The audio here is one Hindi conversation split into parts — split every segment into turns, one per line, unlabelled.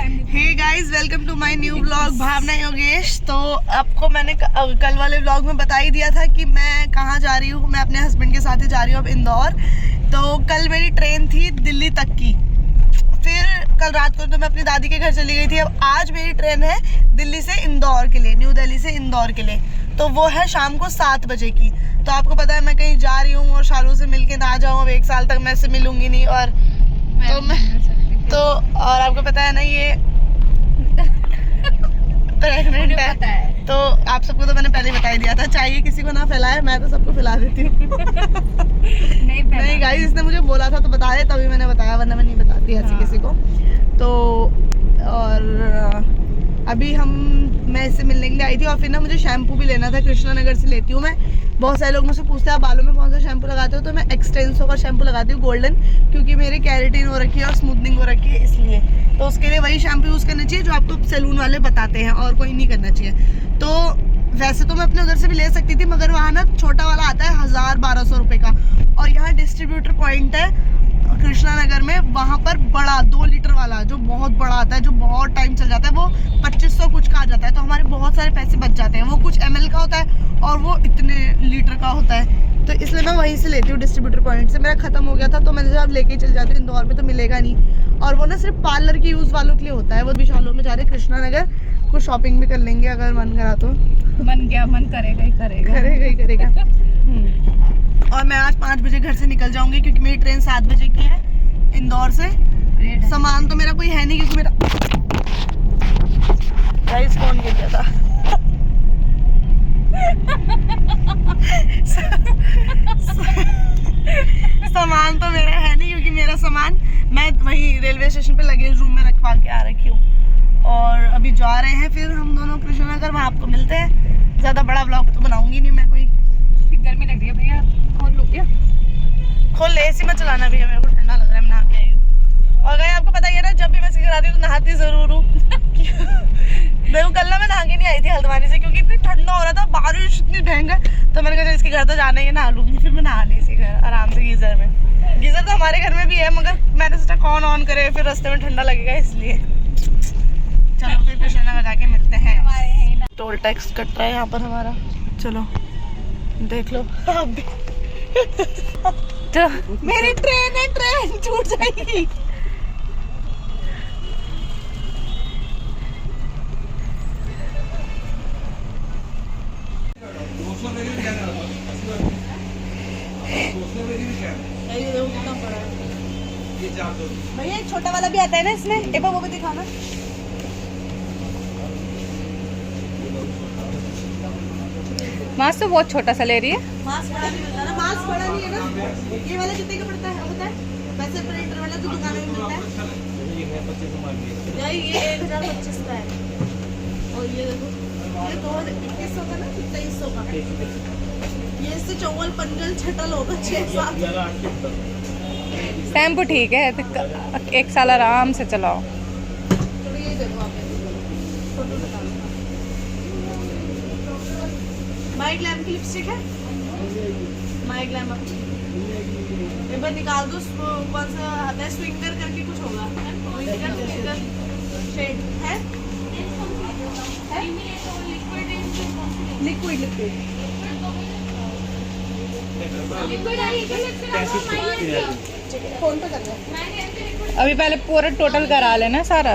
Hey guys, welcome to my new vlog Bhavna Yogesh. तो आपको मैंने कल वाले व्लॉग में बता ही दिया था कि मैं कहाँ जा रही हूँ। मैं अपने हस्बैंड के साथ ही जा रही हूँ अब इंदौर। तो कल मेरी ट्रेन थी दिल्ली तक की, फिर कल रात को तो मैं अपनी दादी के घर चली गई थी। अब आज मेरी ट्रेन है दिल्ली से इंदौर के लिए, न्यू दिल्ली से इंदौर के लिए। तो वो है शाम को 7 बजे की। तो आपको पता है मैं कहीं जा रही हूँ और शालू से मिल के ना जाऊँ, अब 1 साल तक मैं इससे मिलूंगी नहीं। और तो और आपको पता है ना ये प्रेग्नेंट है। तो आप सबको तो मैंने पहले बता ही दिया था, चाहिए किसी को ना फैलाए, मैं तो सबको फैला देती हूँ। नहीं गाइस, इसने मुझे बोला था तो बता दे, तभी मैंने बताया, वरना मैं नहीं बताती ऐसी किसी को। तो और अभी मैं इससे मिलने के लिए आई थी। और फिर ना मुझे शैम्पू भी लेना था, कृष्णा नगर से लेती हूँ मैं। बहुत सारे लोग मुझसे पूछते हैं आप बालों में कौन सा शैम्पू लगाते हो, तो मैं एक्सटेंसो का शैम्पू लगाती हूँ गोल्डन, क्योंकि मेरे केराटिन हो रखी है और स्मूथनिंग हो रखी है, इसलिए। तो उसके लिए वही शैम्पू यूज़ करना चाहिए जो आपको सैलून वाले बताते हैं, और कोई नहीं करना चाहिए। तो वैसे तो मैं अपने उधर से भी ले सकती थी, मगर वहाँ ना छोटा वाला आता है 1000-1200 रुपये का, और यहाँ डिस्ट्रीब्यूटर पॉइंट है कृष्णा नगर में, वहाँ पर बड़ा 2 लीटर वाला जो बहुत बड़ा आता है, जो बहुत टाइम चल जाता है, वो 2500 कुछ का आ जाता है। तो हमारे बहुत सारे पैसे बच जाते हैं। वो कुछ ml का होता है और वो इतने लीटर का होता है। तो इसलिए मैं वहीं से लेती हूँ डिस्ट्रीब्यूटर पॉइंट से। मेरा खत्म हो गया था तो मैंने जब लेके चल जाती हूँ, इंदौर में तो मिलेगा नहीं। और वो ना सिर्फ पार्लर की यूज़ वालों के लिए होता है। वो विशालों में जा रहे हैं कृष्णा नगर, कुछ शॉपिंग भी कर लेंगे अगर मन करा तो। मन करेगा। और मैं आज 5 बजे घर से निकल जाऊंगी, क्योंकि मेरी ट्रेन 7 बजे की है इंदौर से। सामान तो मेरा कोई है नहीं, क्योंकि मेरा गाइस फोन गिर गया था। सामान तो मेरा है नहीं, क्योंकि मेरा सामान मैं वहीं रेलवे स्टेशन पे लगेज रूम में रखवा के आ रखी हूँ। और अभी जा रहे हैं फिर हम दोनों कृष्णा नगर, वहाँ आपको मिलते हैं। ज़्यादा बड़ा व्लॉग तो बनाऊंगी नहीं मैं कोई। गर्मी लग रही है भैया, खोल लो क्या? खोल ले, एसी मत चलाना भैया, मेरे को ठंडा लग रहा है, मैं नहा के आई हूँ। और गाइस आपको पता ही है ना, जब भी मैं सिखर आती हूँ तो नहाती ज़रूर हूँ। देखो कल ना मैं नहा के नहीं आई थी हल्द्वानी से, क्योंकि इतनी ठंडा हो रहा था, बारिश इतनी भयंकर। तो मैंने कहा इसके घर तो जाना ही है, नहा लूँगी। फिर मैं नहा ली इसी घर आराम से गीज़र में। गीज़र तो हमारे घर में भी है, मगर मैंने सोचा कौन ऑन करे, फिर रास्ते में ठंडा लगेगा इसलिए। चलो फिर कृष्णा नगर जाके मिलते हैं। टोल टैक्स कट रहा है यहाँ पर हमारा, चलो देख लो आप भी। तो मेरी ट्रेन है, ट्रेन छूट जाएगी। भैया एक छोटा वाला भी आता है ना इसमें, एक बार वो भी दिखाना।
मास्क तो बहुत छोटा सा ले रही है।
मास्क बड़ा नहीं मिलता ना, मास्क बड़ा नहीं है ना। ये वाला कितने का पड़ता है पता है? वैसे प्रिंटर वाला तो दुकान में मिलता है, ये 1025 का है। और ये देखो, ये 2100 का ना, 2300 का। ये इससे चौवल पंजल छटल होगा 6-7।
शैम्पू ठीक है, 1 साल आराम से चलाओ।
तो ये देखो आप, माई ग्लैम की लिपस्टिक है, माई ग्लैम। एक बार निकाल दो, कौन सा आता है, स्विंगर करके कुछ होगा, स्विंगर शेड है, लिक्विड फोन पे कर लो।
अभी पहले पूरा टोटल करा लेना सारा।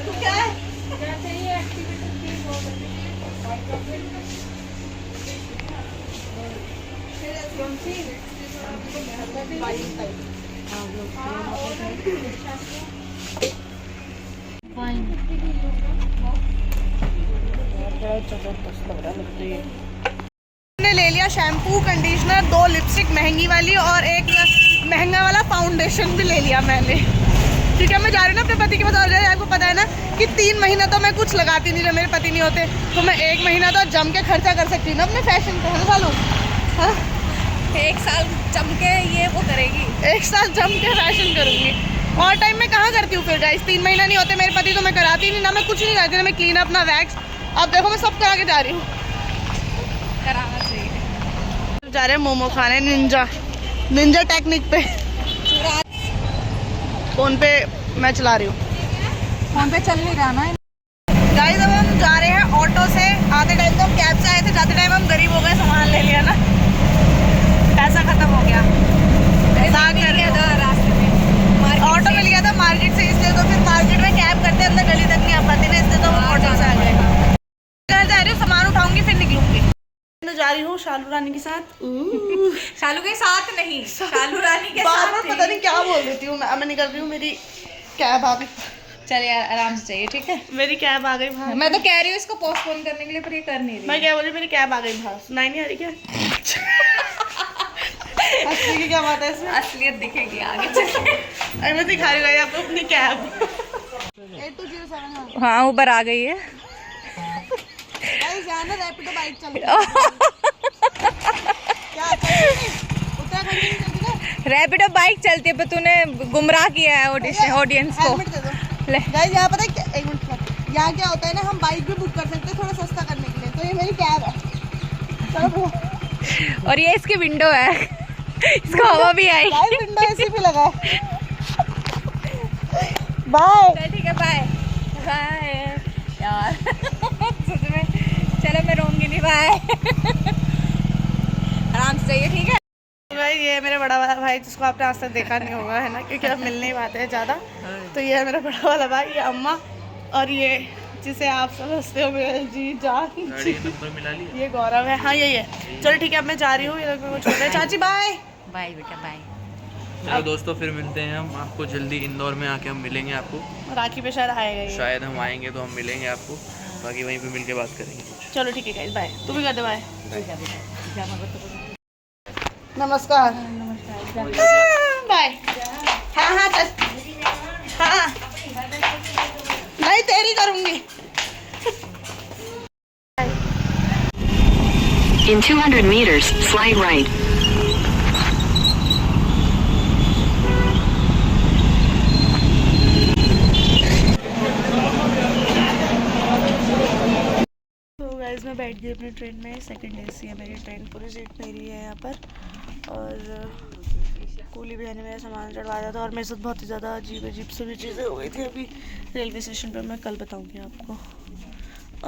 तो क्या है? मैंने ले लिया शैम्पू, कंडीशनर, 2 लिपस्टिक महंगी वाली और एक महंगा वाला फाउंडेशन भी ले लिया मैंने। ठीक है, मैं जा रही हूँ ना अपने पति के पास। और आपको पता है ना कि 3 महीना तो मैं कुछ लगाती नहीं, जब मेरे पति नहीं होते, तो मैं 1 महीना तो जम के खर्चा कर सकती हूँ ना अपने फैशन पे, है ना सालू? हाँ,
1 साल जम के ये वो करेगी,
1 साल जम के फैशन करूँगी। और टाइम में कहाँ करती हूँ फिर गाइस, 3 महीना नहीं होते मेरे पति तो मैं कराती नहीं, ना मैं कुछ नहीं करती, ना मैं क्लीन अप ना वैक्स। अब देखो मैं सब करा के जा रही हूँ।
कराना चाहिए।
जा रहे हैं मोमो खाने निंजा टेक्निक पे। फोन पे मैं चला रही हूँ,
फोन पे चल नहीं रहा ना।
गाइस अब हम जा रहे हैं ऑटो से। आते टाइम तो हम कैब से आए थे, जाते टाइम हम गरीब हो गए, सामान ले लिया ना, पैसा खत्म हो गया।
रास्ते में
ऑटो मिल गया था मार्केट से, इसलिए तो फिर मार्केट में कैब करते अंदर गली तक नहीं आ पाती ना, इसलिए तो हम ऑटो से आ गए। घर जा रही हूँ, सामान उठाऊंगी फिर निकलूंगी। मैं जा रही हूँ शालू रानी के साथ।
शालू के साथ नहीं, शालू रानी के साथ।
पता नहीं क्या बोल देती हूँ मैं निकल रही हूँ, मेरी कैब आ गई।
चल यार आराम से चाहिए, ठीक है।
मेरी कैब आ गई बाहर।
मैं तो कह रही हूँ इसको पोस्टपोन करने के लिए, पर ये कर नहीं रही।
मैं क्या बोल रही, मेरी कैब आ गई बाहर। सुनाई नहीं आ रही क्या? असली की क्या बात है इसमें?
असलियत दिखेगी आगे चल।
मैं दिखा रही हूँ आपको अपनी कैब। 8207।
हाँ ऊबर आ गई है।
रैपिडो बाइक चल रही है।
रैपिडो बाइक चलती है, पर तूने गुमराह किया है ऑडियंस को।
गाइस यहाँ पता है, एक मिनट, यहाँ क्या होता है ना, हम बाइक भी बुक कर सकते हैं थोड़ा सस्ता करने के लिए। तो ये मेरी कैब है
और ये इसकी विंडो है, इसको हवा भी आई।
विंडो ऐसी भी लगा है। बाय।
ठीक है बाय बाय यार। सच में चलो मैं रोऊंगी नहीं, बाय। आराम से जाइए, ठीक है।
भाई ये मेरा बड़ा वाला भाई, जिसको आपने आज तक देखा नहीं होगा है ना, क्योंकि आप मिलने ही पाते हैं ज़्यादा। तो ये है मेरा बड़ा वाला भाई, ये अम्मा, और ये जिसे आप समझते हो मेरे जी जान, ये गौरव है। हाँ यही है। चलो ठीक है, अब मैं जा रही हूँ, ये लोग मेरे को छोड़ रहे हैं। चाची बाय
बाय बेटा बाय।
चलो दोस्तों फिर मिलते हैं हम आपको जल्दी, इंदौर में आके हम मिलेंगे आपको।
राखी पे शायद आएगा ये।
शायद हम आएंगे तो हम मिलेंगे आपको, बाकी वहीं पे मिल के बात करेंगे कुछ।
चलो ठीक है गाइस, बाय। तू भी कर दे बाय। नमस्कार। बाय। हाँ हाँ चल। हाँ नहीं तेरी करूँगी।
In 200 meters, slide right.
तो गाइस मैं बैठ गई अपनी ट्रेन में, सेकंड एसी है मेरी ट्रेन, पूरी सीट मेरी है यहाँ पर। और कूली भैया ने मेरा सामान चढ़वाया था, और मेरे साथ बहुत ही ज़्यादा अजीब सभी चीज़ें हो गई थी अभी रेलवे स्टेशन पर। मैं कल बताऊँगी आपको।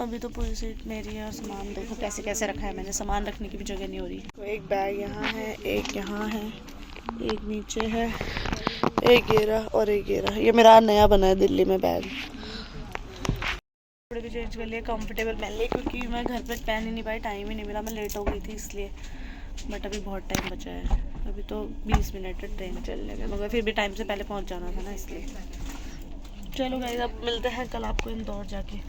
अभी तो पूरी सीट मेरी है, और सामान देखो कैसे कैसे रखा है मैंने, सामान रखने की भी जगह नहीं हो रही। तो एक बैग यहाँ है, एक यहाँ है, एक नीचे है, एक ये रहा और एक ये रहा। ये मेरा नया बना है दिल्ली में बैग। कपड़े भी चेंज कर लिए, कंफर्टेबल पहन लिए, क्योंकि मैं घर पे पहन ही नहीं पाई, टाइम ही नहीं मिला, मैं लेट हो गई थी इसलिए। बट अभी बहुत टाइम बचा है, अभी तो 20 मिनट है ट्रेन चलने में, मगर फिर भी टाइम से पहले पहुंच जाना था ना, इसलिए। चलो गाइस अब मिलते हैं कल आपको इंदौर जाके।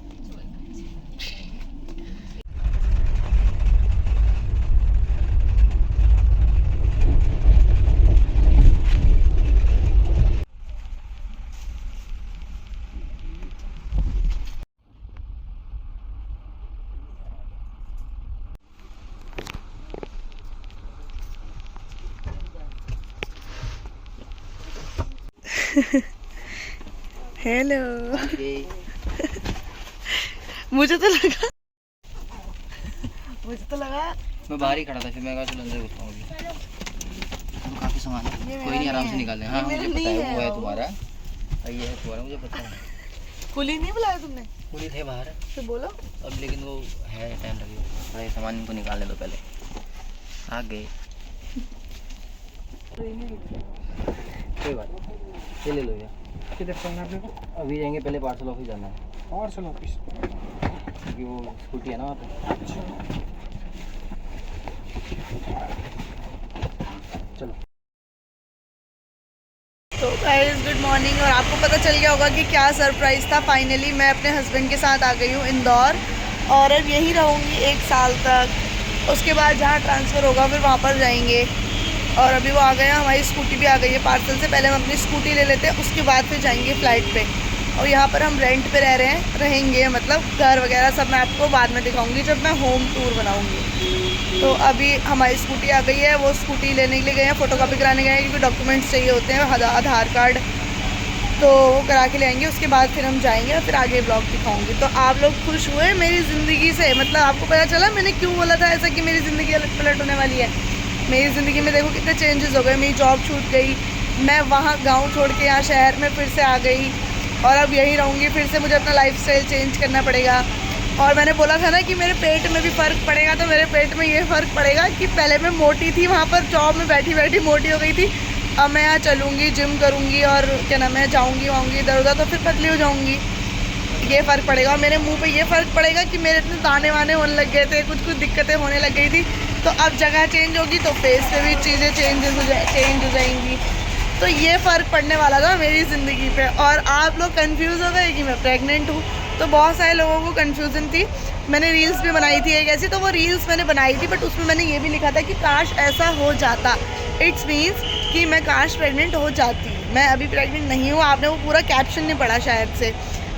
हेलो। मुझे तो लगा
मैं बाहर ही खड़ा था, फिर मैं कहा चलो अंदर घुसता हूँ। तो काफी सामान है, कोई नहीं आराम से निकाल लें। हाँ मुझे पता है वो है तुम्हारा, ये है तुम्हारा, मुझे पता है।
कुली नहीं बुलाया तुमने?
कुली थे बाहर
तो बोलो
अब, लेकिन वो है टाइम लगेगा थोड़ा, ये सामान इनको निकालने दो पहले। आ गए, कोई बात नहीं, ये ले लो यार। किधर जाना है आपको? अभी जाएंगे, पहले पार्सल ऑफिस जाना है। पार्सल ऑफिस क्योंकि वो स्कूटी है ना वहाँ पे। चलो।
तो गाइस गुड मॉर्निंग। और आपको पता चल गया होगा कि क्या सरप्राइज़ था। फाइनली मैं अपने हस्बैंड के साथ आ गई हूँ इंदौर, और अब यहीं रहूँगी 1 साल तक। उसके बाद जहाँ ट्रांसफ़र होगा फिर वहाँ पर जाएंगे। और अभी वो आ गए हैं, हमारी स्कूटी भी आ गई है पार्सल से। पहले हम अपनी स्कूटी ले लेते हैं, उसके बाद फिर जाएंगे फ़्लाइट पे। और यहाँ पर हम रेंट पे रहेंगे, मतलब घर वगैरह सब मैं आपको बाद में दिखाऊंगी जब मैं होम टूर बनाऊंगी। तो अभी हमारी स्कूटी आ गई है, वो स्कूटी लेने के लिए गए हैं, फ़ोटोकॉपी कराने गए हैं, क्योंकि डॉक्यूमेंट्स चाहिए होते हैं, आधार कार्ड तो वो करा के ले आएंगे, उसके बाद फिर हम जाएंगे और फिर आगे ब्लॉग दिखाऊंगी। तो आप लोग खुश हुए मेरी ज़िंदगी से? मतलब आपको पता चला मैंने क्यों बोला था ऐसा कि मेरी ज़िंदगी अलग पलट होने वाली है। मेरी ज़िंदगी में देखो कितने चेंजेस हो गए। मेरी जॉब छूट गई, मैं वहाँ गाँव छोड़ के यहाँ शहर में फिर से आ गई और अब यहीं रहूँगी। फिर से मुझे अपना लाइफस्टाइल चेंज करना पड़ेगा। और मैंने बोला था ना कि मेरे पेट में भी फ़र्क पड़ेगा, तो मेरे पेट में ये फ़र्क पड़ेगा कि पहले मैं मोटी थी, वहाँ पर जॉब में बैठी बैठी मोटी हो गई थी। अब मैं यहाँ चलूँगी, जिम करूँगी और क्या नाम है, जाऊँगी वाऊँगी इधर उधर, तो फिर पतली हो जाऊँगी। ये फ़र्क पड़ेगा। और मेरे मुंह पे ये फ़र्क पड़ेगा कि मेरे इतने दाने वाने होने लग गए थे, कुछ कुछ दिक्कतें होने लग गई थी। तो अब जगह चेंज होगी तो फेस पे भी चीज़ें चेंज हो जाएंगी। तो ये फ़र्क पड़ने वाला था मेरी ज़िंदगी पे। और आप लोग कंफ्यूज हो गए कि मैं प्रेग्नेंट हूँ। तो बहुत सारे लोगों को कंफ्यूजन थी। मैंने रील्स भी बनाई थी एक ऐसी, तो वो रील्स मैंने बनाई थी बट उसमें मैंने ये भी लिखा था कि काश ऐसा हो जाता। इट्स मीन्स कि मैं काश प्रेग्नेंट हो जाती। मैं अभी प्रेग्नेंट नहीं हूँ। आपने वो पूरा कैप्शन नहीं पढ़ा शायद से,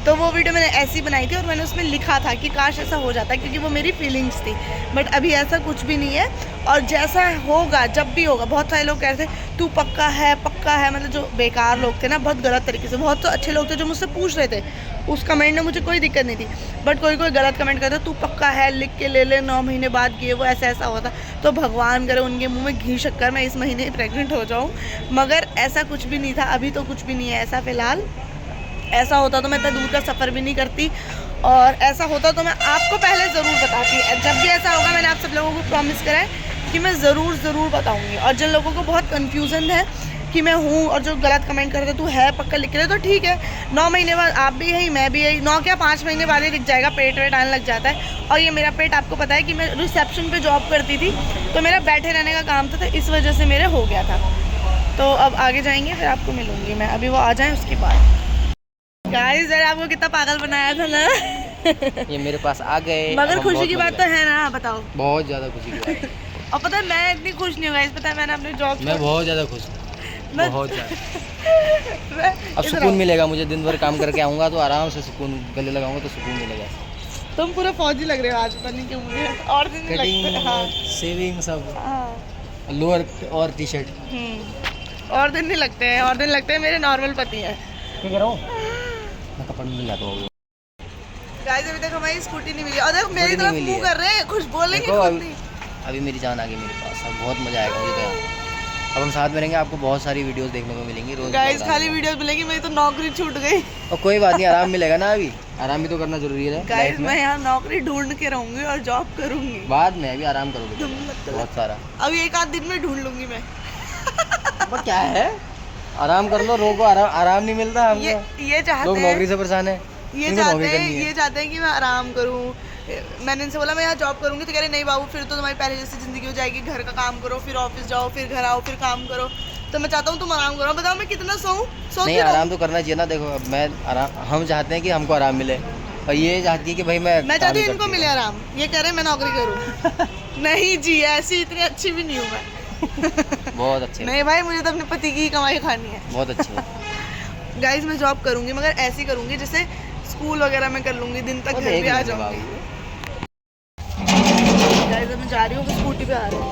तो वो वीडियो मैंने ऐसी बनाई थी और मैंने उसमें लिखा था कि काश ऐसा हो जाता, क्योंकि वो मेरी फीलिंग्स थी। बट अभी ऐसा कुछ भी नहीं है। और जैसा होगा, जब भी होगा, बहुत सारे लोग कह रहे थे तू पक्का है, मतलब जो बेकार लोग थे ना, बहुत गलत तरीके से। बहुत तो अच्छे लोग थे जो मुझसे पूछ रहे थे, उस कमेंट में मुझे कोई दिक्कत नहीं थी। बट कोई गलत कमेंट करता तू पक्का है, लिख के ले ले, 9 महीने बाद ये वो ऐसा होता। तो भगवान करे उनके मुँह में घी शक्कर मैं इस महीने प्रेग्नेंट हो जाऊँ। मगर ऐसा कुछ भी नहीं था, अभी तो कुछ भी नहीं है ऐसा फ़िलहाल। ऐसा होता तो मैं इतना दूर का सफ़र भी नहीं करती, और ऐसा होता तो मैं आपको पहले ज़रूर बताती। जब भी ऐसा होगा, मैंने आप सब लोगों को प्रॉमिस करा है कि मैं ज़रूर बताऊंगी। और जिन लोगों को बहुत कन्फ्यूज़न है कि मैं हूँ, और जो गलत कमेंट करते तू है पक्का लिख रहे, तो ठीक है, 9 महीने बाद आप भी यही, मैं भी यही। 9 क्या 5 महीने बाद ही दिख जाएगा, पेट वेट आने लग जाता है। और ये मेरा पेट, आपको पता है कि मैं रिसेप्शन पे जॉब करती थी, तो मेरा बैठे रहने का काम था, तो इस वजह से मेरे हो गया था। तो अब आगे जाएंगे, फिर आपको मिलूँगी मैं। अभी वो आ जाएँ उसके बाद। गाइस यार आपको कितना पागल बनाया था ना।
ये मेरे पास आ गए।
मगर खुशी की बात तो है ना, बताओ।
बहुत ज़्यादा खुशी की बात है।
और पता है मैं इतनी खुश नहीं हूँ गाइस, पता है मैंने अपनी जॉब,
मैं बहुत ज़्यादा खुश हूँ, बहुत ज़्यादा। अब
इधर
सुकून
आओ।
मिलेगा मुझे, दिन भर काम करके आऊँगा तो आराम से सुकून, गले लगाऊंगा तो सुकून मिलेगा।
तुम पूरा फौजी लग रहे हो आज, पता नहीं क्यों मुझे। और दिन नहीं लगते। हाँ
सेविंग सब,
हाँ।
लोअर और टी शर्ट।
और दिन नहीं लगते हैं, और दिन लगते हैं मेरे नॉर्मल पति हैं।
क्या कह रहा हूँ मैं, कपड़ा मिल जाता हूँ।
गाइस अभी तक हमारी स्कूटी नहीं मिली, और देखो मेरी
स्कूटी नहीं
तरफ
मिली
मुंह
है।
कर रहे हैं, कुछ बोलेंगे
देखो,
खुद नहीं।
अभी मेरी जान आ गई मेरे पास, अब बहुत मज़ा आएगा मुझे तो यहाँ। अब हम साथ में रहेंगे, आपको बहुत सारी वीडियोस देखने को मिलेंगी रोज।
गाइस खाली वीडियो मिलेगी, मेरी तो नौकरी छूट गई।
और कोई बात नहीं, आराम मिलेगा ना, अभी आराम भी तो करना जरूरी है
गाइस
लाइफ में।
मैं यहाँ नौकरी ढूंढ के रहूंगी और जॉब करूंगी।
बाद में अभी आराम करोगे
तुम
बहुत सारा।
अभी एक आध दिन में ढूंढ लूंगी मैं।
अब क्या है, आराम कर लो, रोको, आराम नहीं मिलता हमको।
ये चाहते
लोग
हैं,
नौकरी से परेशान है,
ये
इनको नौकरी
चाहते
करनी
हैं,
है।
ये चाहते हैं कि मैं आराम करूं। मैंने इनसे बोला मैं यहाँ जॉब करूंगी, तो कह रहे नहीं बाबू फिर तो तुम्हारी पहले जैसी ज़िंदगी हो जाएगी, घर का काम करो, फिर ऑफिस जाओ, फिर घर आओ, फिर काम करो। तो मैं चाहता हूँ तुम आराम करो। बताओ मैं कितना सोऊं?
नहीं, आराम तो करना चाहिए ना। देखो अब मैं आराम, हम चाहते हैं कि हमको आराम मिले, और ये चाहती है कि भाई मैं
चाहती हूँ इनको मिले आराम। ये कह रहे मैं नौकरी करूँ। नहीं जी, ऐसी इतनी अच्छी भी नहीं हूँ मैं।
बहुत अच्छे,
नहीं भाई, मुझे तो अपने पति की कमाई खानी है।
बहुत अच्छे।
गाइस मैं जॉब करूंगी, मगर ऐसी करूंगी जैसे स्कूल वगैरह में कर लूंगी, दिन तक घर पे आ जाऊंगी। गाइस मैं जा रही हूँ, स्कूटी पे आ रही हूँ।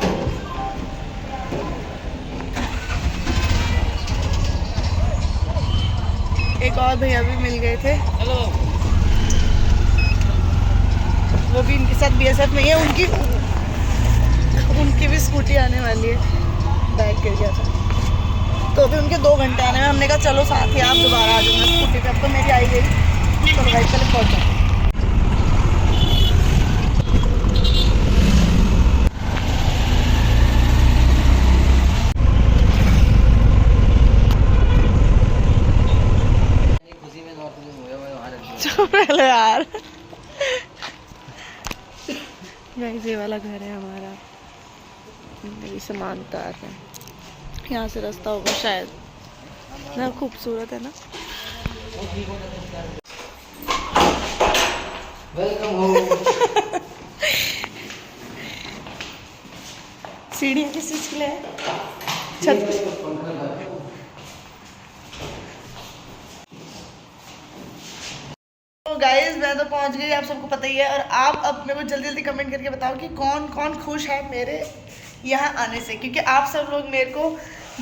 एक और भैया भी मिल गए थे,
हेलो।
वो भी इनके साथ BSF में है, उनकी भी स्कूटी आने वाली है। बैग गिर गया था, तो अभी उनके 2 घंटे आने में। हमने कहा चलो साथ ही आप दोबारा आ जाऊँगा स्कूटी पे। अब तो मेरी आई गई, चलो भाई पहले पहुँचा। पहले यार गाइस ये वाला घर है हमारा, मेरी सामान उतार रहे हैं। यहाँ से रास्ता होगा शायद ना, खूबसूरत है ना।
Welcome home.
सीढ़ियाँ किस चीज़ के लिए है? छत। तो गाइस मैं तो पहुंच गई, आप सबको पता ही है। और आप अब मेरे को जल्दी जल्दी कमेंट करके बताओ कि कौन कौन खुश है मेरे यहाँ आने से, क्योंकि आप सब लोग मेरे को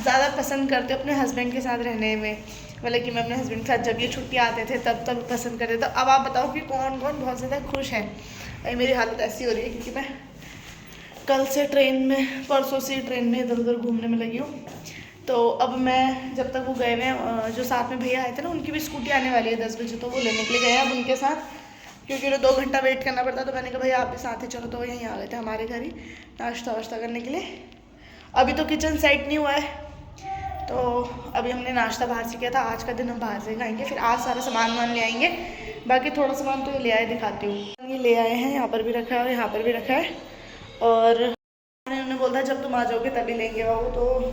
ज़्यादा पसंद करते हो अपने हस्बैंड के साथ रहने में। मतलब कि मैं अपने हस्बैंड के साथ जब ये छुट्टी आते थे तब पसंद करते थे। अब आप बताओ कि कौन कौन बहुत ज़्यादा खुश है। भाई मेरी हालत ऐसी हो रही है क्योंकि मैं कल से परसों से ट्रेन में इधर उधर घूमने में लगी हूँ। तो अब मैं जब तक वो गए हुए जो साथ में भैया आए थे ना, उनकी भी स्कूटी आने वाली है 10 बजे, तो वो लेने के लिए गए अब उनके साथ, क्योंकि उन्हें 2 घंटा वेट करना पड़ता। तो मैंने कहा भैया आप भी साथ ही चलो, तो वो यहीं आ गए थे हमारे घर ही नाश्ता वाश्ता करने के लिए। अभी तो किचन सेट नहीं हुआ है, तो अभी हमने नाश्ता बाहर से किया था। आज का दिन हम बाहर से खाएंगे, फिर आज सारा सामान वान ले आएंगे। बाकी थोड़ा सामान तो ये ले आए, दिखाती हूँ। ये ले आए हैं, यहाँ पर भी रखा है और यहाँ पर भी रखा है। और उन्होंने बोला जब तुम आ जाओगे तभी लेंगे वो। तो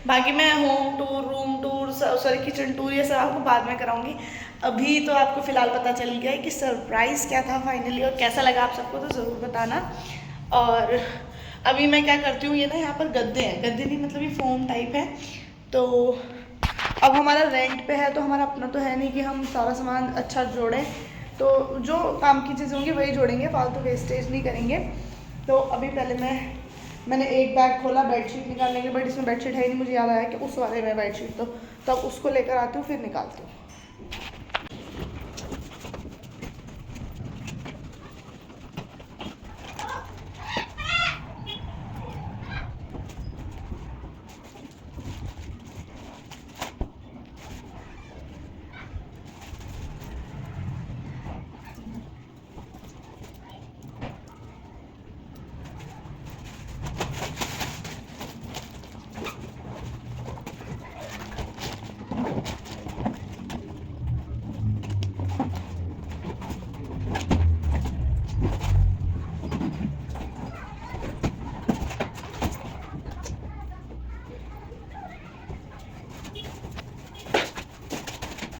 बाकी मैं home tour, room tour, sorry kitchen tour, ये सब आपको बाद में कराऊंगी। अभी तो आपको फ़िलहाल पता चल गया है कि सरप्राइज़ क्या था फाइनली, और कैसा लगा आप सबको तो ज़रूर बताना। और अभी मैं क्या करती हूँ, ये ना यहाँ पर गद्दे हैं, गद्दे नहीं मतलब ये फोम टाइप है। तो अब हमारा रेंट पे है, तो हमारा अपना तो है नहीं कि हम सारा सामान अच्छा जोड़ें। तो जो काम की चीज़ें होंगी वही जोड़ेंगे, फालतू वेस्टेज नहीं करेंगे। तो अभी पहले मैंने एक बैग खोला बेडशीट निकालने के लिए, बट इसमें बेडशीट है ही नहीं। मुझे याद आया कि उस वाले में बेडशीट, तो तब उसको लेकर आती हूँ फिर निकालती हूँ।